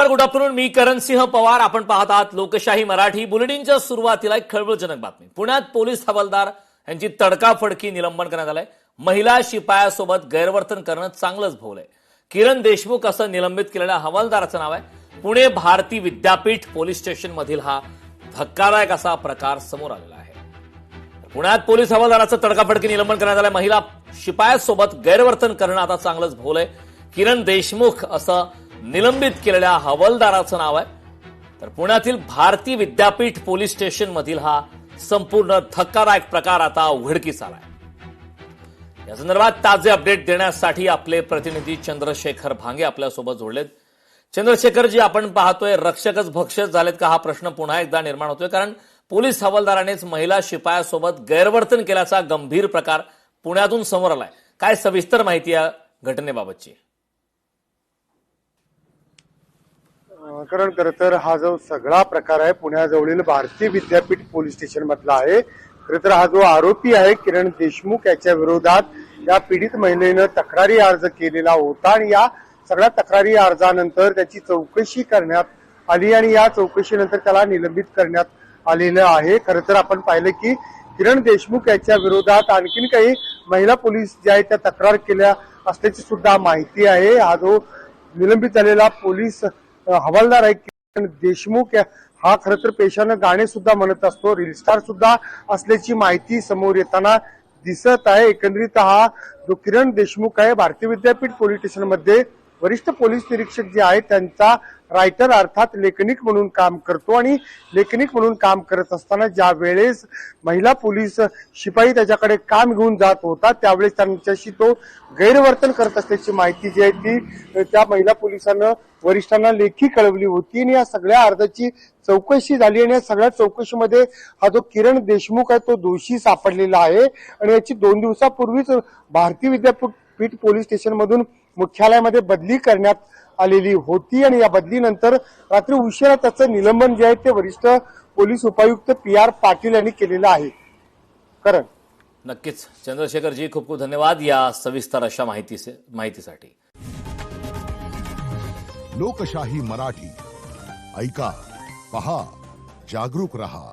Good afternoon. मी करणसिंह पवार. आपण पाहत आहात लोकशाही मराठी. बुलेटिनच्या सुरुवातीला एक खळबळजनक बातमी. पुण्यात पोलीस हवालदार यांची तडकाफडकी निलंबन करण्यात आलंय. महिला शिपायासोबत गैरवर्तन करणं चांगलंच भोवलंय. किरण देशमुख असं निलंबित केलेल्या हवालदाराचं नाव आहे. पुणे भारती विद्यापीठ पोलीस स्टेशन मधील हा धक्कादायक असा प्रकार समोर आलेला आहे. पुण्यात पोलीस हवालदाराचं तडकाफडकी निलंबन करण्यात आलंय. महिला शिपायासोबत गैरवर्तन करणं आता चांगलंच भोवलंय. किरण देशमुख असं निलंबित केलेल्या हवालदाराचं नाव आहे. तर पुण्यातील भारती विद्यापीठ पोलीस स्टेशन मधील हा संपूर्ण धक्कादायक प्रकार आता उघडकीस आलाय. या संदर्भात ताजे अपडेट देण्यासाठी आपले प्रतिनिधी चंद्रशेखर भांगे आपल्यासोबत जोडलेत. चंद्रशेखरजी, आपण पाहतोय रक्षकच भक्षक झालेत का, हा प्रश्न पुन्हा एकदा निर्माण होतोय. कारण पोलीस हवालदारानेच महिला शिपायासोबत गैरवर्तन केल्याचा गंभीर प्रकार पुण्यातून समोर आलाय. काय सविस्तर माहिती या घटनेबाबतची? कारण खरं तर हा जो सगळा प्रकार आहे पुण्याजवळील भारती विद्यापीठ पोलीस स्टेशन मधला आहे. खरं तर हा जो आरोपी आहे किरण देशमुख याच्या विरोधात या पीडित महिलेनं तक्रारी अर्ज केलेला होता आणि या सगळ्या तक्रारी अर्जानंतर त्याची चौकशी करण्यात आली आणि या चौकशीनंतर त्याला निलंबित करण्यात आलेलं आहे. खरं तर आपण पाहिलं की किरण देशमुख याच्या विरोधात आणखीन काही महिला पोलीस ज्या आहेत त्या तक्रार केल्या असल्याची सुद्धा माहिती आहे. हा जो निलंबित झालेला पोलीस हवालदार आहे किरण देशमुख हा खरं तर पेशानं गाणे सुद्धा म्हणत असतो, रील स्टार सुद्धा असल्याची माहिती समोर येताना दिसत आहे. एकंदरीत हा जो किरण देशमुख आहे भारतीय विद्यापीठ पोलीस स्टेशन मध्ये वरिष्ठ पोलीस निरीक्षक जे आहेत त्यांचा रायटर अर्थात लेखनिक म्हणून काम करतो आणि लेखनिक म्हणून काम करत असताना ज्या वेळेस महिला पोलीस शिपाई त्याच्याकडे काम घेऊन जात होता त्यावेळेस त्यांच्याशी तो गैरवर्तन करत असल्याची माहिती जी आहे ती त्या महिला पोलिसांना वरिष्ठांना लेखी कळवली होती आणि या सगळ्या अर्जाची चौकशी झाली आणि या सगळ्या चौकशीमध्ये हा जो किरण देशमुख आहे तो दोषी सापडलेला आहे आणि याची 2 दिवसापूर्वीच भारतीय विद्यापीठ पोलीस स्टेशन मधून मुख्यालयामध्ये बदली करण्यात आलेली होती आणि या बदलीनंतर रात्री उशिरा त्याचं निलंबन जे आहे ते वरिष्ठ पोलीस उपायुक्त PR पाटील यांनी केलेलं आहे. करण, नक्कीच चंद्रशेखरजी, खूप खूप धन्यवाद या सविस्तर अशा माहितीसाठी. लोकशाही मराठी ऐका, पहा, जागरूक रहा.